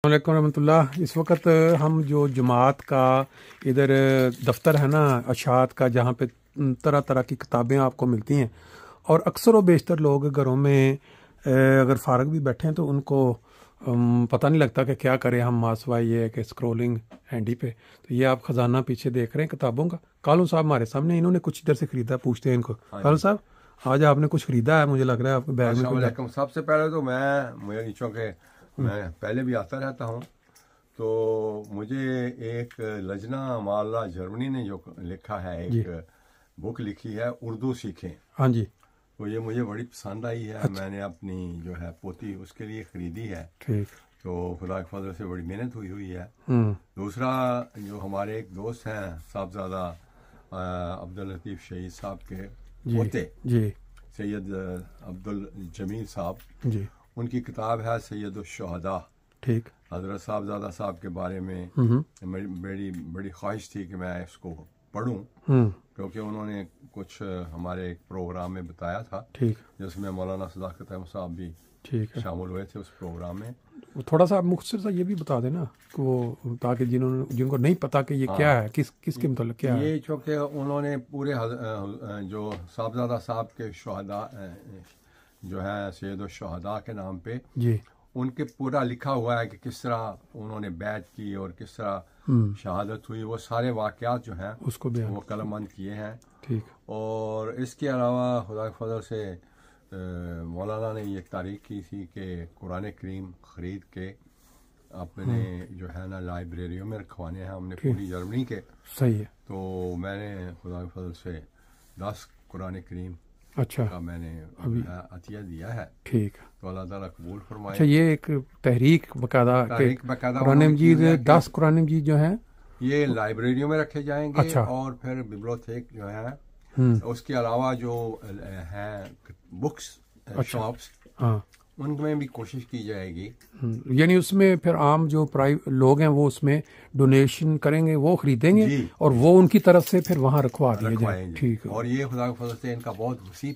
السلام علیکم ورحمۃ اللہ۔ اس وقت ہم جو جماعت کا ادھر دفتر ہے نا اشاعت کا، جہاں پہ طرح طرح کی کتابیں آپ کو ملتی ہیں، اور اکثر و بیشتر لوگ گھروں میں اگر فارغ بھی بیٹھے ہیں تو ان کو پتہ نہیں لگتا کہ کیا کریں ہم، ماسوائے یہ ہے کہ اسکرولنگ ہینڈی پہ۔ تو یہ آپ خزانہ پیچھے دیکھ رہے ہیں کتابوں کا۔ کالو صاحب ہمارے سامنے، انہوں نے کچھ ادھر سے خریدا، پوچھتے ہیں ان کو۔ کالو صاحب آج آپ نے کچھ خریدا ہے، مجھے لگ رہا ہے آپ کے بیگ میں۔ السلام علیکم۔ سب سے پہلے تو مجھے نیچوں کے میں پہلے بھی آتا رہتا ہوں، تو مجھے ایک لجنہ معلّہ جرمنی نے جو لکھا ہے، ایک بک لکھی ہے اردو سیکھیں۔ ہاں جی، تو یہ مجھے بڑی پسند آئی ہے۔ میں نے اپنی جو ہے پوتی اس کے لیے خریدی ہے، ٹھیک، تو خدا کے فضل سے بڑی محنت ہوئی ہے۔ دوسرا جو ہمارے ایک دوست ہیں صاحبزادہ عبداللطیف شہید صاحب کے پوتے جی سید عبدالجمیل صاحب، جی، ان کی کتاب ہے سید الشہداء۔ ٹھیک، حضرت صاحبزادہ صاحب کے بارے میں بڑی خواہش تھی کہ میں اس کو پڑھوں، کیونکہ انہوں نے کچھ ہمارے ایک پروگرام میں بتایا تھا، ٹھیک، جس میں مولانا صداقت احمد صاحب بھی ٹھیک ہے۔ شامل ہوئے تھے اس پروگرام میں۔ تھوڑا سا آپ مختصر سا یہ بھی بتا دیں نا کہ وہ، تاکہ جن کو نہیں پتا کہ یہ کیا ہے، کس کے متعلق کیا ہے۔ یہ چونکہ انہوں نے پورے جو صاحبزادہ صاحب کے شہداء جو ہے سید الشہداء کے نام پہ، جی، ان کے پورا لکھا ہوا ہے کہ کس طرح انہوں نے بیعت کی اور کس طرح شہادت ہوئی، وہ سارے واقعات جو ہیں اس کو بیان، وہ قلم بند کیے ہیں۔ ٹھیک، اور اس کے علاوہ خدا کے فضل سے مولانا نے یہ تحریک کی تھی کہ قرآن کریم خرید کے اپنے جو ہے نا لائبریریوں میں رکھوانے ہیں ہم نے پوری جرمنی کے۔ صحیح ہے، تو میں نے خدا کے فضل سے 10 قرآن کریم اچھا کا میں نے عطیہ دیا ہے، ٹھیک ہے۔ تو اللہ تعالیٰ قبول فرمائے۔ اچھا، یہ ایک تحریک باقاعدہ کہ باقاعدہ قرآن مجید 10 قرآن مجید جو ہیں یہ لائبریریوں میں رکھے جائیں گے، اچھا، اور پھر ببلیوتھیک جو ہے اس کے علاوہ جو ہیں بکس شاپس، ہاں، ان میں بھی کوشش کی جائے گی۔ یعنی اس میں پھر عام جو لوگ ہیں وہ اس میں ڈونیشن کریں گے، وہ خریدیں گے، اور وہ ان کی طرف سے پھر وہاں رکھوا دیے جائیں۔ ٹھیک ہے، اور یہ خدا کے فضل سے ان کا بہت وسیع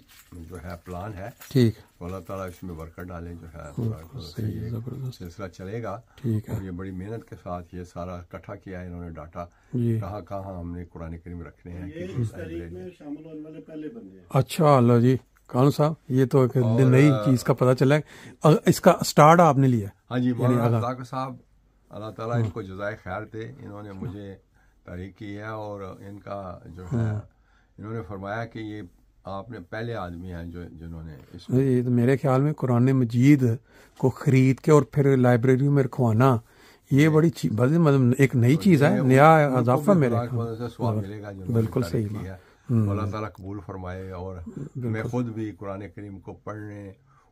جو ہے پلان ہے۔ ٹھیک، تو اللہ تعالیٰ اس میں برکت ڈالے، جو ہے خدا کے فضل سے یہ سلسلہ چلے گا۔ ٹھیک ہے، اور یہ بڑی محنت کے ساتھ یہ سارا اکٹھا کیا ہے انہوں نے ڈاٹا، کہاں کہاں ہم نے قرآن کریم رکھنے ہیں۔ اچھا، اللہ جی، کون صاحب یہ تو ایک نئی چیز کا پتہ چلا ہے۔ اس کا سٹارٹ آپ نے لیا؟ ہاں جی، مولانا صداقت صاحب اللہ تعالیٰ ان کو جزائے خیر دے، انہوں نے مجھے تحریک کی ہے، اور ان کا جو ہے انہوں نے فرمایا کہ یہ آپ نے پہلے آدمی ہیں جنہوں نے اس میں، یہ تو میرے خیال میں قرآن مجید کو خرید کے اور پھر لائبریری میں رکھوانا یہ بڑی مطلب ایک نئی چیز ہے، نیا اضافہ میرے خیال سے سواب ملے گا۔ بالکل صحیح ہے، اللہ تعالیٰ قبول فرمائے، اور میں خود بھی قرآن کریم کو پڑھنے،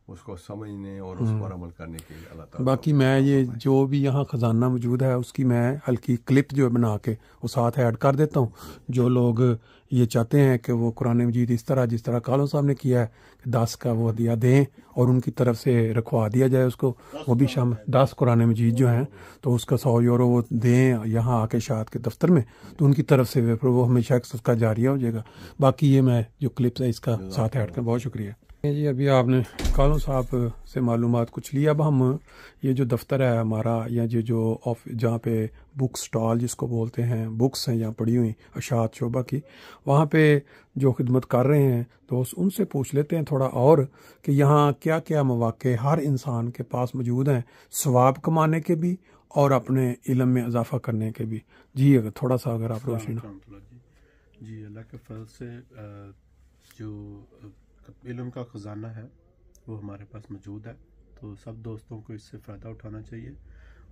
اس کو سمجھنے اور اس پر عمل کرنے کے لیے اللہ تعالیٰ۔ باقی میں یہ جو بھی یہاں خزانہ موجود ہے اس کی میں ہلکی کلپ جو بنا کے وہ ساتھ ایڈ کر دیتا ہوں۔ جو لوگ یہ چاہتے ہیں کہ وہ قرآن مجید اس طرح جس طرح کالوں صاحب نے کیا ہے کہ 10 کا وہ دیا دیں اور ان کی طرف سے رکھوا دیا جائے اس کو، وہ بھی 10 قرآن مجید جو ہیں تو اس کا 100 یورو وہ دیں یہاں آ کے اشاعت کے دفتر میں، تو ان کی طرف سے وہ ہمیشہ اس کا جاریہ ہو جائے گا۔ باقی یہ میں جو کلپس ہے اس کا ساتھ ایڈ کر، بہت شکریہ جی۔ ابھی آپ نے کالوں صاحب سے معلومات کچھ لی، اب ہم یہ جو دفتر ہے ہمارا، یا جو جہاں پہ بک سٹال جس کو بولتے ہیں، بکس ہیں یہاں پڑی ہوئی اشاعت شعبہ کی، وہاں پہ جو خدمت کر رہے ہیں تو ان سے پوچھ لیتے ہیں تھوڑا اور کہ یہاں کیا کیا مواقع ہر انسان کے پاس موجود ہیں، ثواب کمانے کے بھی اور اپنے علم میں اضافہ کرنے کے بھی۔ جی اگر تھوڑا سا اگر آپ روشنی۔ جی، اللہ کے فضل سے جو علم کا خزانہ ہے وہ ہمارے پاس موجود ہے، تو سب دوستوں کو اس سے فائدہ اٹھانا چاہیے۔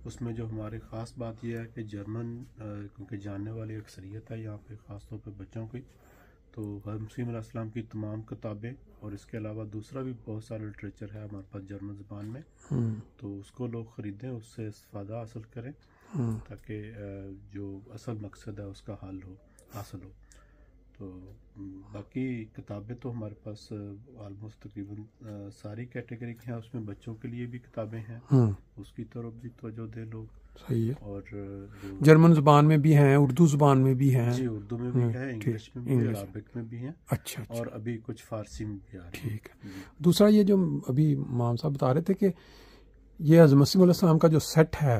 اس میں جو ہماری خاص بات یہ ہے کہ جرمن کیونکہ جاننے والی اکثریت ہے یہاں پہ، خاص طور پہ بچوں کی، تو حضرت مسیح علیہ السلام کی تمام کتابیں، اور اس کے علاوہ دوسرا بھی بہت سارا لٹریچر ہے ہمارے پاس جرمن زبان میں، تو اس کو لوگ خریدیں، اس سے استفادہ حاصل کریں تاکہ جو اصل مقصد ہے اس کا حاصل ہو۔ تو باقی کتابیں تو ہمارے پاس آلموسٹ تقریباً ساری کیٹیگری کی ہیں، اس میں بچوں کے لیے بھی کتابیں ہیں، اس کی طرف بھی توجہ دے لوگ۔ صحیح ہے، اور جرمن زبان میں بھی ہیں، اردو زبان میں بھی ہیں، جی اردو میں بھی ہیں، انگلش میں بھی، عربک میں بھی ہیں، اچھا، اور ابھی کچھ فارسی میں بھی آ رہی ہیں۔ ٹھیک ہے۔ دوسرا یہ جو ابھی امام صاحب بتا رہے تھے کہ یہ حضرت مسیح علیہ السلام کا جو سیٹ ہے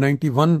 91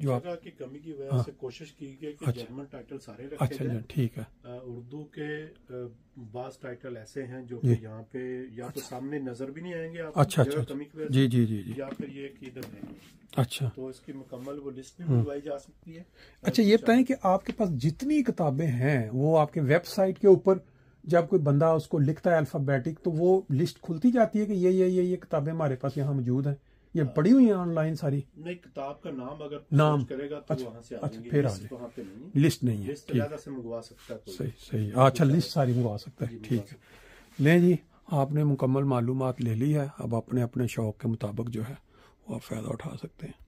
جو آپ جگہ کی کمی کی وجہ سے کوشش کی گئی کہ جرمن ٹائٹل سارے رکھے اچھا جائیں. ٹھیک ہے. اردو کے بعض ٹائٹل ایسے ہیں جو کہ یہاں پہ یا تو سامنے نظر بھی نہیں آئیں گے آپ کو اچھا جگہ کمی کی وجہ جی سے، جی جی جی. یا پھر یہ کہ ادھر ہے. اچھا تو اس کی مکمل وہ لسٹ بھی بنوائی جا سکتی ہے. اچھا یہ بتائیں کہ آپ کے پاس جتنی کتابیں ہیں وہ آپ کے ویب سائٹ کے اوپر جب کوئی بندہ اس کو لکھتا ہے الفابیٹک تو وہ لسٹ کھلتی جاتی ہے کہ یہ کتابیں ہمارے پاس یہاں موجود ہیں، یہ پڑھی ہوئی ہیں آن لائن ساری؟ نہیں، کتاب کا نام اگر نام سرچ کرے گا تو وہاں سے آ جائیں گے. پھر آ لسٹ وہاں پہ نہیں ہے، لسٹ نہیں ہے. لسٹ علیحدہ سے منگوا سکتا ہے کوئی. صحیح. اچھا لسٹ ساری منگوا سکتا ہے. ٹھیک ہے. لیں جی، آپ نے مکمل معلومات لے لی ہے. اب اپنے اپنے شوق کے مطابق جو ہے وہ آپ فائدہ اٹھا سکتے ہیں.